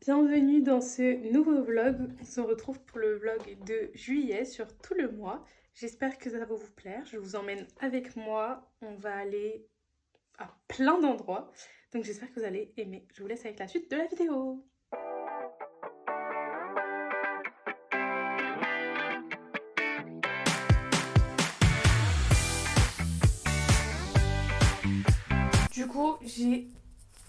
Bienvenue dans ce nouveau vlog. On se retrouve pour le vlog de juillet sur tout le mois. J'espère que ça va vous plaire. Je vous emmène avec moi. On va aller à plein d'endroits. Donc j'espère que vous allez aimer. Je vous laisse avec la suite de la vidéo.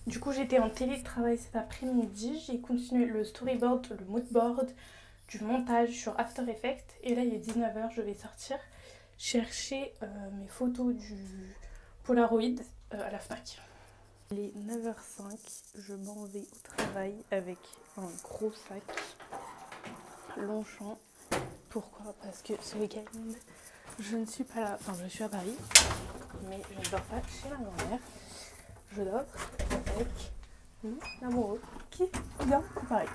Du coup, j'étais en télétravail cet après-midi. J'ai continué le storyboard, le moodboard, du montage sur After Effects. Et là, il est 19h, je vais sortir chercher mes photos du Polaroid à la FNAC. Il est 9h05, je m'en vais au travail avec un gros sac Longchamp. Pourquoi? Parce que ce week-end, je ne suis pas là, enfin je suis à Paris, mais je ne dors pas chez ma grand-mère. Je dors avec mon amoureux qui vient à Paris.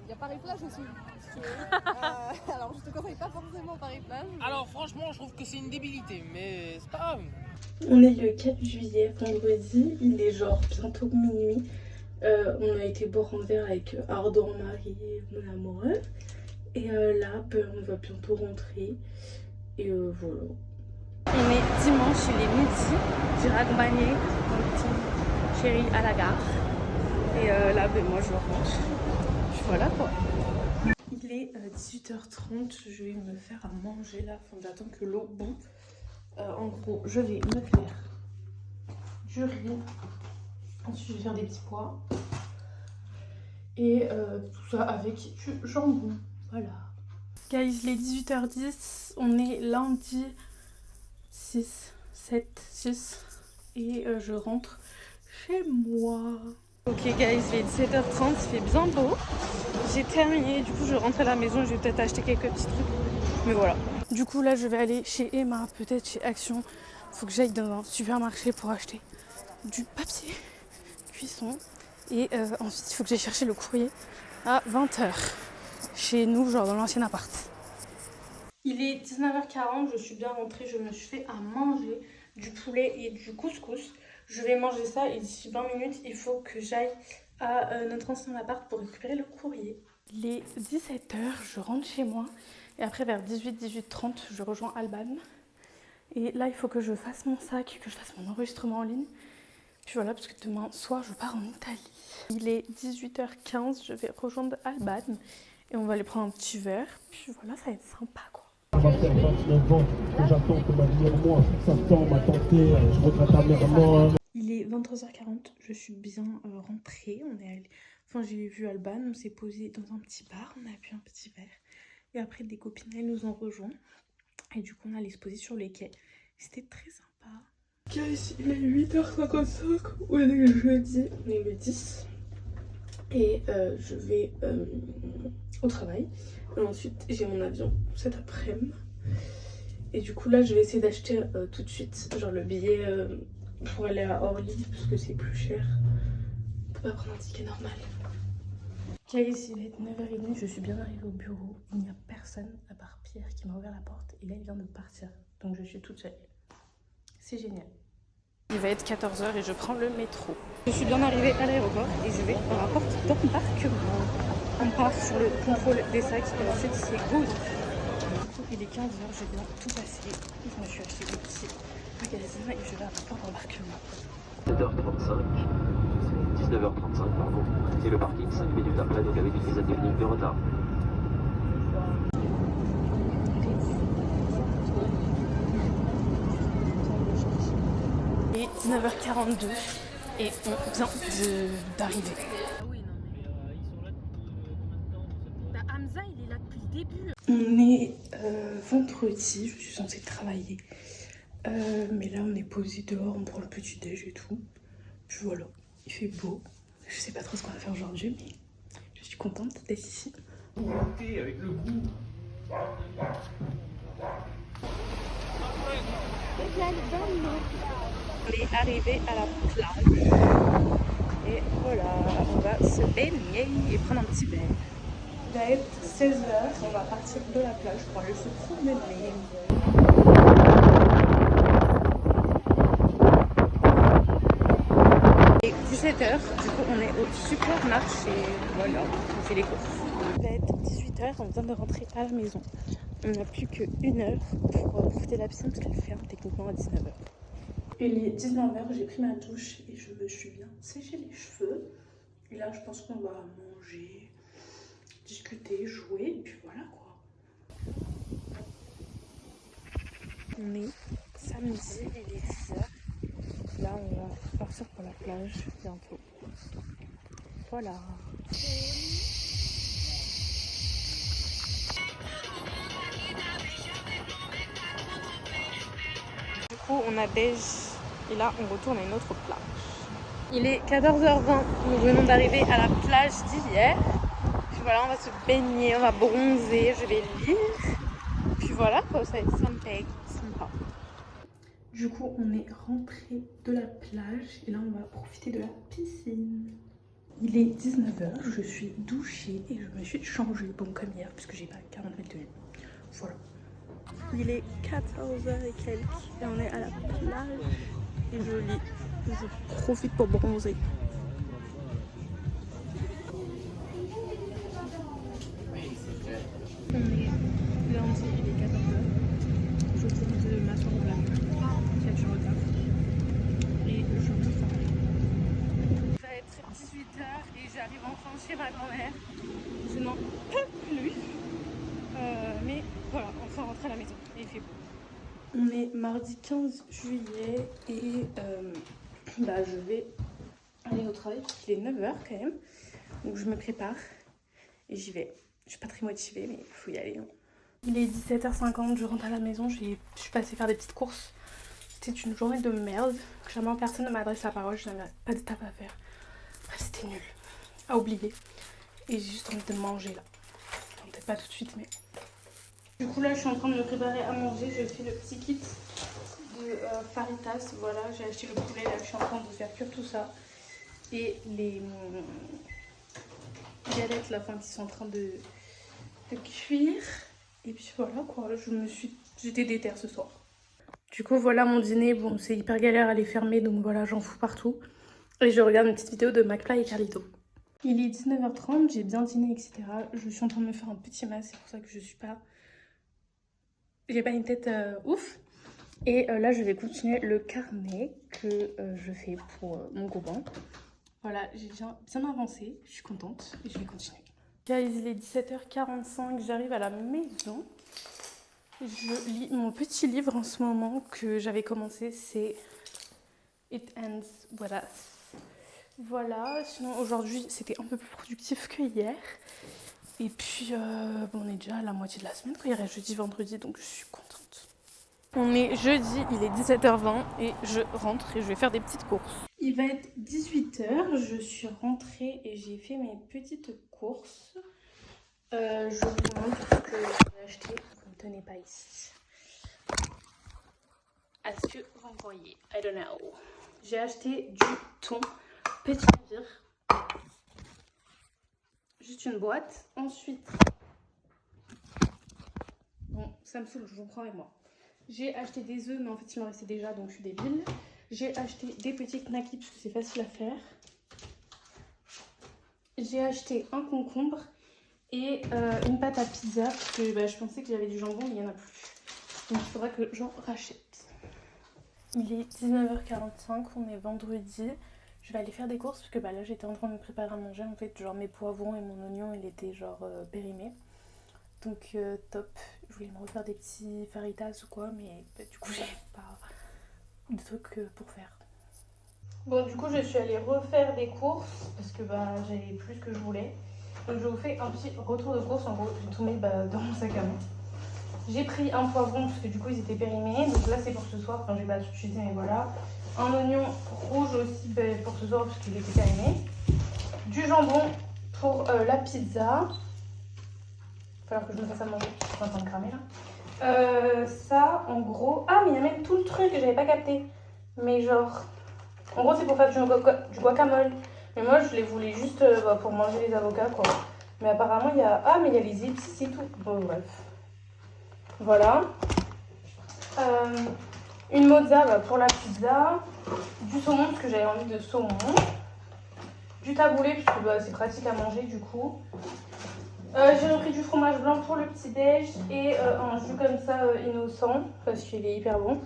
Il y a Paris-Plage aussi, si tu veux. Alors je te conseille pas forcément Paris-Plage. Alors franchement je trouve que c'est une débilité, mais c'est pas grave. On est le 4 juillet, vendredi, il est genre bientôt minuit. On a été boire un verre avec Ardent, Marie et mon amoureux. Et là, on va bientôt rentrer. Et voilà. On est dimanche, il est midi. J'ai raccompagné mon petit chéri à la gare. Et là, moi je rentre. Puis voilà quoi. Il est 18h30, je vais me faire à manger là. Enfin, j'attends que l'eau bout. En gros, je vais me faire du riz. Ensuite, je vais faire des petits pois. Et tout ça avec du jambon. Voilà. Guys, il est 18h10. On est lundi 6, 7, 6. Et je rentre chez moi. Ok guys, il est 17h30. Il fait bien beau. J'ai terminé. Du coup, je rentre à la maison. Je vais peut-être acheter quelques petits trucs. Mais voilà. Du coup, là, je vais aller chez Emma, peut-être chez Action. Faut que j'aille dans un supermarché pour acheter du papier cuisson. Et ensuite, il faut que j'aille chercher le courrier à 20h. Chez nous, genre dans l'ancien appart. Il est 19h40, je suis bien rentrée. Je me suis fait à manger du poulet et du couscous. Je vais manger ça et d'ici 20 minutes, il faut que j'aille à notre ancien appart pour récupérer le courrier. Il est 17h, je rentre chez moi. Et après, vers 18h30, je rejoins Alban. Et là, il faut que je fasse mon sac, que je fasse mon enregistrement en ligne. Puis voilà, parce que demain soir, je pars en Italie. Il est 18h15, je vais rejoindre Alban. Et on va aller prendre un petit verre. Puis voilà, ça va être sympa, quoi. Ça va faire 29 ans que j'attends que ma vie en moi. Ça tend m'a tenté, je regrette amèrement. Il est 23h40, je suis bien rentrée. On est allé... Enfin, j'ai vu Alban, on s'est posé dans un petit bar, on a bu un petit verre. Et après, des copines, elles nous ont rejoints. Et du coup, on allait se poser sur les quais. C'était très sympa. Guys, il est 8h55, on est le jeudi, on est le 10. Et je vais au travail. Et ensuite, j'ai mon avion cet après-midi. Et du coup, là, je vais essayer d'acheter tout de suite, genre le billet pour aller à Orly, parce que c'est plus cher. On peut pas prendre un ticket normal. Guys, il est 9h30, je suis bien arrivée au bureau. Il n'y a personne à part Pierre qui m'a ouvert la porte. Et là, il vient de partir. Donc, je suis toute seule. C'est génial. Il va être 14h et je prends le métro. Je suis bien arrivée à l'aéroport et je vais dans la porte d'embarquement. On part sur le contrôle des sacs et ensuite c'est good. Du coup, il est 15h, j'ai bien tout passé. Je me suis acheté des petits magasins et je vais à la porte d'embarquement. 7h35, 19h35 pardon, et le parking 5 minutes après, donc avec une dizaine de minutes de retard. Et 19h42 et on vient d'arriver. Ah oui, non mais... ils sont là depuis... Bah Hamza, il est là depuis le début. On est vendredi, je suis censée travailler. Mais là, on est posé dehors, on prend le petit déj et tout. Puis voilà, il fait beau. Je sais pas trop ce qu'on va faire aujourd'hui, mais je suis contente d'être ici. Avec le goût. On est arrivé à la plage. Et voilà, on va se baigner et prendre un petit bain. Il va être 16h, on va partir de la plage pour aller se promener. Et 17h, du coup on est au supermarché. Voilà, on fait les courses. Il va être 18h, on vient de rentrer à la maison. On n'a plus qu'une heure pour profiter de la piscine parce qu'elle ferme techniquement à 19h. Il est 19h, j'ai pris ma douche et je me suis bien séché les cheveux. Et là, je pense qu'on va manger, discuter, jouer et puis voilà quoi. On est samedi, il est 10h. Là, on va partir pour la plage bientôt. Voilà. Du coup, on a déj et là, on retourne à une autre plage. Il est 14h20. Nous venons d'arriver à la plage d'hier. Puis voilà, on va se baigner, on va bronzer, je vais lire. Puis voilà, quoi, ça va être sympa. Du coup, on est rentré de la plage et là, on va profiter de la piscine. Il est 19h, je suis douchée et je me suis changée, bon comme hier, puisque j'ai pas 40 000 tenues. Voilà. Il est 14h et quelques et on est à la plage et je lis. Je profite pour bronzer. On est lundi, il est 14h. Je viens de m'asseoir dans la plage. Quel jour retard. Et je me sens. Il va être 18h et j'arrive enfin chez ma grand-mère. Je n'en peux plus. Mais voilà, enfin rentrer à la maison. Et il fait beau. On est mardi 15 juillet et je vais aller au travail parce qu'il est 9h quand même. Donc je me prépare et j'y vais. Je suis pas très motivée mais il faut y aller. Hein. Il est 17h50, je rentre à la maison, je suis passée faire des petites courses. C'était une journée de merde. Clairement personne ne m'adresse la parole, je n'avais pas d'étape à faire. Bref, c'était nul. À oublier. Et j'ai juste envie de manger là. Enfin, peut-être pas tout de suite mais... Du coup là je suis en train de me préparer à manger, je fais le petit kit de faritas, voilà, j'ai acheté le poulet, là je suis en train de faire cuire tout ça. Et les galettes là, qui sont en train de cuire. Et puis voilà quoi, j'étais déter ce soir. Du coup voilà mon dîner, bon c'est hyper galère à les fermer donc voilà j'en fous partout. Et je regarde une petite vidéo de McFly et Carlito. Il est 19h30, j'ai bien dîné etc. Je suis en train de me faire un petit masque, c'est pour ça que j'ai pas une tête ouf. Et là je vais continuer le carnet que je fais pour mon goban. Voilà, j'ai bien avancé, je suis contente et je vais continuer. Guys, il est 17h45, j'arrive à la maison. Je lis mon petit livre en ce moment que j'avais commencé, c'est It Ends, voilà. Voilà, sinon aujourd'hui c'était un peu plus productif que hier. Et puis on est déjà à la moitié de la semaine, il reste jeudi, vendredi, donc je suis contente. On est jeudi, il est 17h20 et je rentre et je vais faire des petites courses. Il va être 18h, je suis rentrée et j'ai fait mes petites courses. Je vous montre ce que j'ai acheté, vous ne tenez pas ici. Est-ce que vous voyez? I don't know. J'ai acheté du thon petit navire. Juste une boîte. Ensuite, bon, ça me saoule, je vous prends avec moi. J'ai acheté des œufs, mais en fait il m'en restait déjà, donc je suis débile. J'ai acheté des petits knackis parce que c'est facile à faire. J'ai acheté un concombre et une pâte à pizza parce que je pensais qu'il y avait du jambon, mais il n'y en a plus. Donc il faudra que j'en rachète. Il est 19h45, on est vendredi. Je vais aller faire des courses parce que là j'étais en train de me préparer à manger. En fait, genre mes poivrons et mon oignon, il était genre périmé. Donc top. Je voulais me refaire des petits faritas ou quoi, mais du coup j'avais pas de trucs pour faire. Bon, du coup je suis allée refaire des courses parce que j'avais plus que je voulais. Donc je vous fais un petit retour de course. En gros, j'ai tout mis dans mon sac à main. J'ai pris un poivron parce que du coup ils étaient périmés. Donc là c'est pour ce soir. Enfin, j'ai pas tout utilisé, mais voilà. Un oignon rouge aussi pour ce soir parce qu'il était périmé. Du jambon pour la pizza. Il va falloir que je me fasse à manger. Je suis en train de cramer là. Ça en gros. Ah, mais il y a même tout le truc que j'avais pas capté. Mais genre. En gros, c'est pour faire du guacamole. Mais moi, je les voulais juste pour manger les avocats quoi. Mais apparemment, il y a. Ah, mais il y a les épices et tout. Bon, bref. Voilà. Une mozza pour la pizza. Du saumon parce que j'avais envie de saumon. du taboulé, puisque bah, c'est pratique à manger du coup. J'ai repris du fromage blanc pour le petit-déj et un jus comme ça innocent, parce qu'il est hyper bon.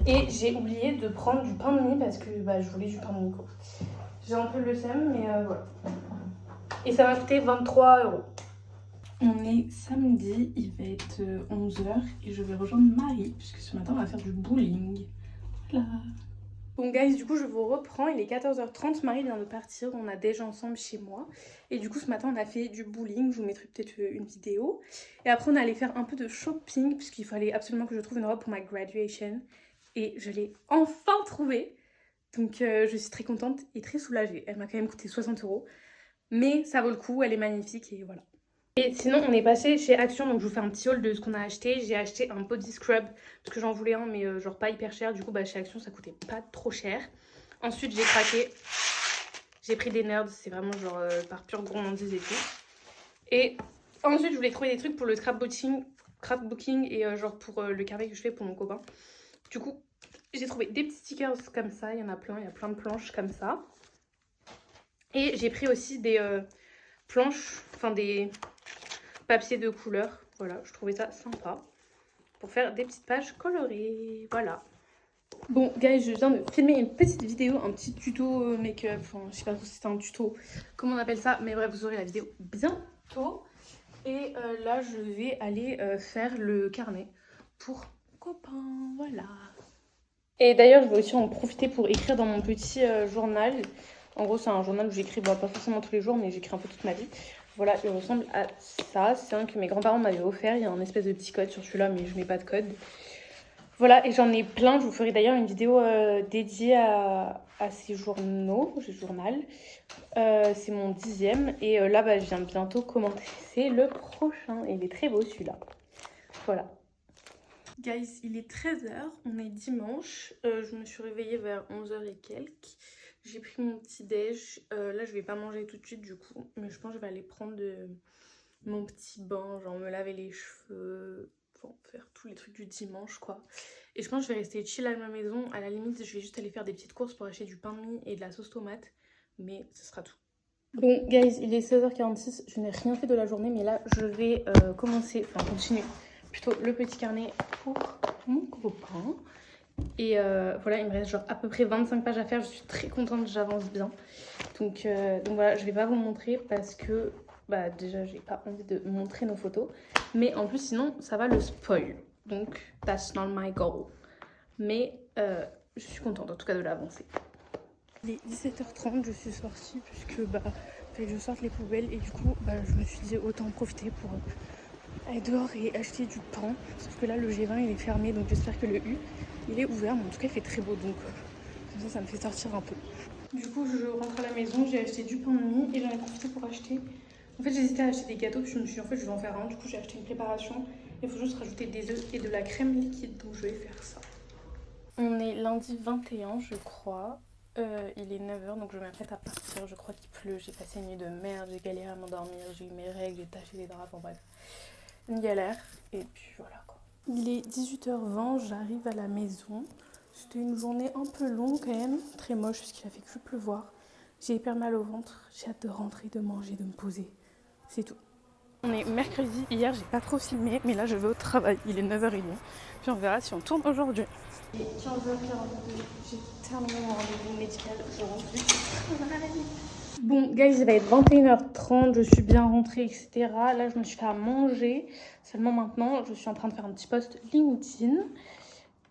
Et j'ai oublié de prendre du pain de mie, parce que bah, je voulais du pain de mie quoi. J'ai un peu le seum, mais voilà. Et ça m'a coûté 23 €. On est samedi, il va être 11 h et je vais rejoindre Marie, puisque ce matin on va faire du bowling. Voilà. Bon guys, du coup je vous reprends, il est 14 h 30, Marie vient de partir, on a déjà ensemble chez moi. Et du coup ce matin on a fait du bowling, je vous mettrai peut-être une vidéo. Et après on est allé faire un peu de shopping, puisqu'il fallait absolument que je trouve une robe pour ma graduation. Et je l'ai enfin trouvée. Donc je suis très contente et très soulagée. Elle m'a quand même coûté 60 €. Mais ça vaut le coup, elle est magnifique et voilà. Et sinon on est passé chez Action, donc je vous fais un petit haul de ce qu'on a acheté. J'ai acheté un body scrub parce que j'en voulais un mais genre pas hyper cher. Du coup bah chez Action ça coûtait pas trop cher. Ensuite j'ai craqué, j'ai pris des nerds, c'est vraiment genre par pure gourmandise et tout. Et ensuite je voulais trouver des trucs pour le scrapbooking et genre pour le carnet que je fais pour mon copain. Du coup j'ai trouvé des petits stickers comme ça, il y en a plein, il y a plein de planches comme ça. Et j'ai pris aussi des planches, enfin des papiers de couleur. Voilà, je trouvais ça sympa pour faire des petites pages colorées. Voilà. Bon, guys, je viens de filmer une petite vidéo, un petit tuto make-up. Enfin, je sais pas si c'était un tuto, comment on appelle ça. Mais bref, vous aurez la vidéo bientôt. Et là, je vais aller faire le carnet pour mon copain. Voilà. Et d'ailleurs, je vais aussi en profiter pour écrire dans mon petit journal. En gros, c'est un journal où j'écris, bon, pas forcément tous les jours, mais j'écris un peu toute ma vie. Voilà, il ressemble à ça. C'est un que mes grands-parents m'avaient offert. Il y a un espèce de petit code sur celui-là, mais je mets pas de code. Voilà, et j'en ai plein. Je vous ferai d'ailleurs une vidéo dédiée à ces journaux, ce journal. C'est mon 10e. Et là, bah, je viens bientôt commencer le prochain. Et il est très beau, celui-là. Voilà. Guys, il est 13 h. On est dimanche. Je me suis réveillée vers 11 h et quelques. J'ai pris mon petit déj, là je vais pas manger tout de suite du coup, mais je pense que je vais aller prendre mon petit bain, genre me laver les cheveux, enfin, faire tous les trucs du dimanche quoi. Et je pense que je vais rester chill à ma maison, à la limite je vais juste aller faire des petites courses pour acheter du pain de mie et de la sauce tomate, mais ce sera tout. Bon guys, il est 16 h 46, je n'ai rien fait de la journée, mais là je vais continuer plutôt le petit carnet pour mon copain. Et voilà, il me reste genre à peu près 25 pages à faire. Je suis très contente, j'avance bien. Donc voilà, je vais pas vous montrer parce que bah déjà j'ai pas envie de montrer nos photos. Mais en plus sinon ça va le spoil. Donc that's not my goal. Mais je suis contente en tout cas de l'avancer. Il est 17 h 30, je suis sortie puisque bah fallait que je sorte les poubelles. Et du coup bah, je me suis dit autant en profiter pour aller dehors et acheter du pain. Sauf que là le G20 il est fermé, donc j'espère que le U il est ouvert, mais en tout cas il fait très beau, donc comme ça me fait sortir un peu. Du coup je rentre à la maison, j'ai acheté du pain de mie et j'en ai profité pour acheter. En fait j'hésitais à acheter des gâteaux, puis je me suis dit en fait je vais en faire un. Du coup j'ai acheté une préparation. Il faut juste rajouter des œufs et de la crème liquide, donc je vais faire ça. On est lundi 21 je crois. Il est 9 h, donc je m'apprête à partir. Je crois qu'il pleut, j'ai passé une nuit de merde, j'ai galéré à m'endormir, j'ai eu mes règles, j'ai taché les draps, enfin bref. Une galère, et puis voilà quoi. Il est 18 h 20, j'arrive à la maison. C'était une journée un peu longue quand même, très moche puisqu'il a fait que pleuvoir. J'ai hyper mal au ventre, j'ai hâte de rentrer, de manger, de me poser. C'est tout. On est mercredi, hier j'ai pas trop filmé, mais là je vais au travail, il est 9 h 30. Puis on verra si on tourne aujourd'hui. Il est 15 h 42, j'ai terminé mon rendez-vous médical, je rentre du travail. Bon, guys, il va être 21 h 30, je suis bien rentrée, etc. Là, je me suis fait à manger. Seulement maintenant, je suis en train de faire un petit post LinkedIn.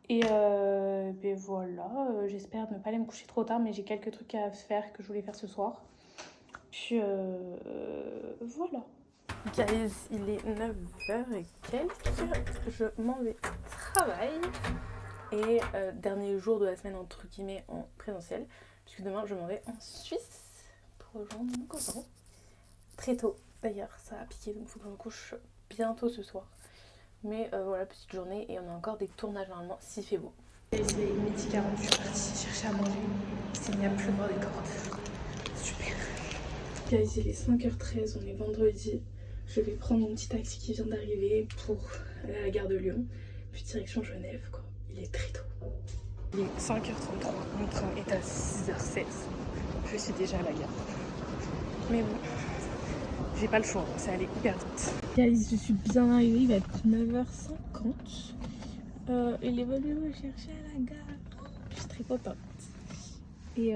Et ben voilà, j'espère ne pas aller me coucher trop tard, mais j'ai quelques trucs à faire que je voulais faire ce soir. Puis voilà. Guys, il est 9 h et quelques. Je m'en vais au travail. Et dernier jour de la semaine, entre guillemets, en présentiel. Puisque demain, je m'en vais en Suisse. Rejoindre mon copain très tôt d'ailleurs, ça a piqué donc il faut que je me couche bientôt ce soir, mais voilà, petite journée et on a encore des tournages normalement s'il fait beau. Et c'est midi 40, je suis partie chercher à manger, il s'est mis à pleuvoir des cordes, super. Guys, il est 5 h 13, on est vendredi, je vais prendre mon petit taxi qui vient d'arriver pour aller à la gare de Lyon, puis direction Genève quoi, il est très tôt. Il est 5 h 33, mon train est à 6 h 16. Je suis déjà à la gare. Mais bon, j'ai pas le choix, c'est allé hyper vite. Guys, je suis bien arrivée, il va être 9h50. Il est venu me chercher à la gare. Je suis très contente. Et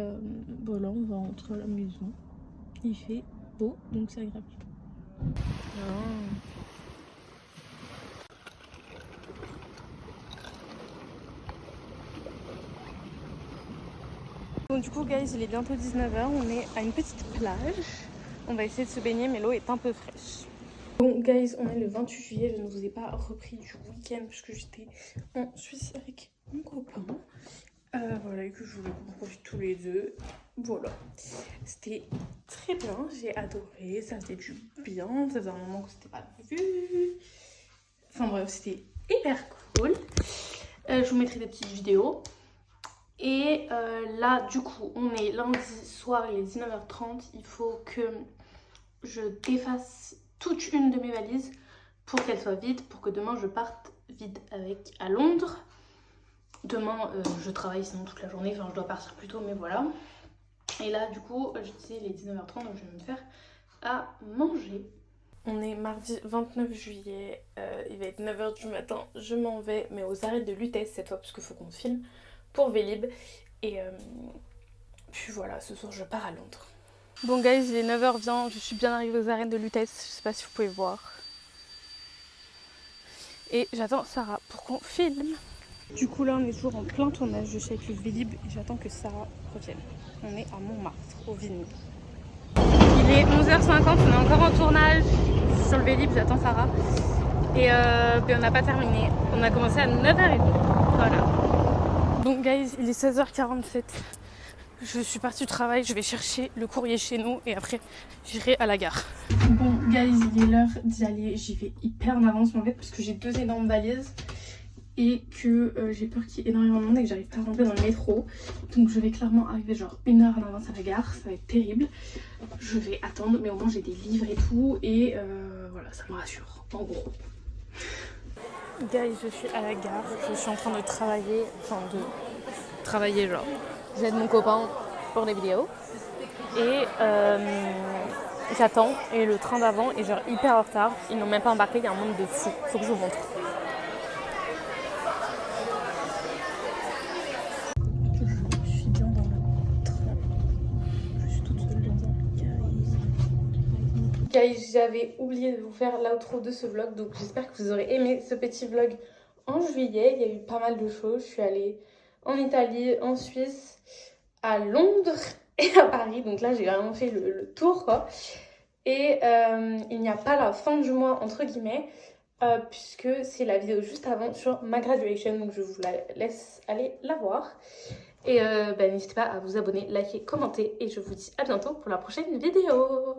voilà, on va rentrer à la maison. Il fait beau, donc c'est agréable. Bon, du coup, guys, il est bientôt 19h. On est à une petite plage. On va essayer de se baigner, mais l'eau est un peu fraîche. Bon, guys, on est le 28 juillet. Je ne vous ai pas repris du week-end parce que j'étais en Suisse avec mon copain. Voilà, et que je voulais qu'on profite tous les deux. Voilà. C'était très bien. J'ai adoré. Ça faisait du bien. Ça faisait un moment que c'était pas vu. Enfin bref, c'était hyper cool. Je vous mettrai des petites vidéos. Et là, du coup, on est lundi soir, il est 19h30. Il faut que je défasse toute une de mes valises pour qu'elle soit vide, pour que demain je parte vide avec à Londres. Demain, je travaille sinon toute la journée. Enfin, je dois partir plus tôt, mais voilà. Et là, du coup, je disais, il est 19h30, donc je vais me faire à manger. On est mardi 29 juillet. Il va être 9h du matin. Je m'en vais, mais aux arrêts de Lutèce cette fois, parce qu'il faut qu'on filme pour Vélib. Et puis voilà, ce soir je pars à Londres. Bon guys, il est 9h bien, je suis bien arrivée aux arènes de Lutèce, je sais pas si vous pouvez voir. Et j'attends Sarah pour qu'on filme. Du coup là on est toujours en plein tournage, je suis avec le Vélib et j'attends que Sarah revienne. On est à Montmartre, au Vigny. Il est 11h50, on est encore en tournage sur le Vélib, j'attends Sarah. Et on n'a pas terminé, on a commencé à 9h30, voilà. Donc guys, il est 16h47, je suis partie du travail, je vais chercher le courrier chez nous et après j'irai à la gare. Bon guys, il est l'heure d'y aller, j'y vais hyper en avance en fait parce que j'ai 2 énormes valises et que j'ai peur qu'il y ait énormément de monde et que j'arrive pas à rentrer dans le métro. Donc je vais clairement arriver genre 1 heure en avance à la gare, ça va être terrible. Je vais attendre mais au moins j'ai des livres et tout et voilà, ça me rassure en gros. Guys, je suis à la gare, je suis en train de travailler, genre. J'aide mon copain pour les vidéos et j'attends et le train d'avant est genre hyper en retard. Ils n'ont même pas embarqué, il y a un monde de fou, faut que je vous montre. Je suis bien dans le train, je suis toute seule dans un carré. Guys, j'avais oublié de vous faire l'outro de ce vlog, donc j'espère que vous aurez aimé ce petit vlog en juillet. Il y a eu pas mal de choses, je suis allée en Italie, en Suisse, à Londres et à Paris, donc là j'ai vraiment fait le tour quoi. Et il n'y a pas la fin du mois entre guillemets, puisque c'est la vidéo juste avant sur ma graduation, donc je vous la laisse aller la voir. Et n'hésitez pas à vous abonner, liker, commenter et je vous dis à bientôt pour la prochaine vidéo.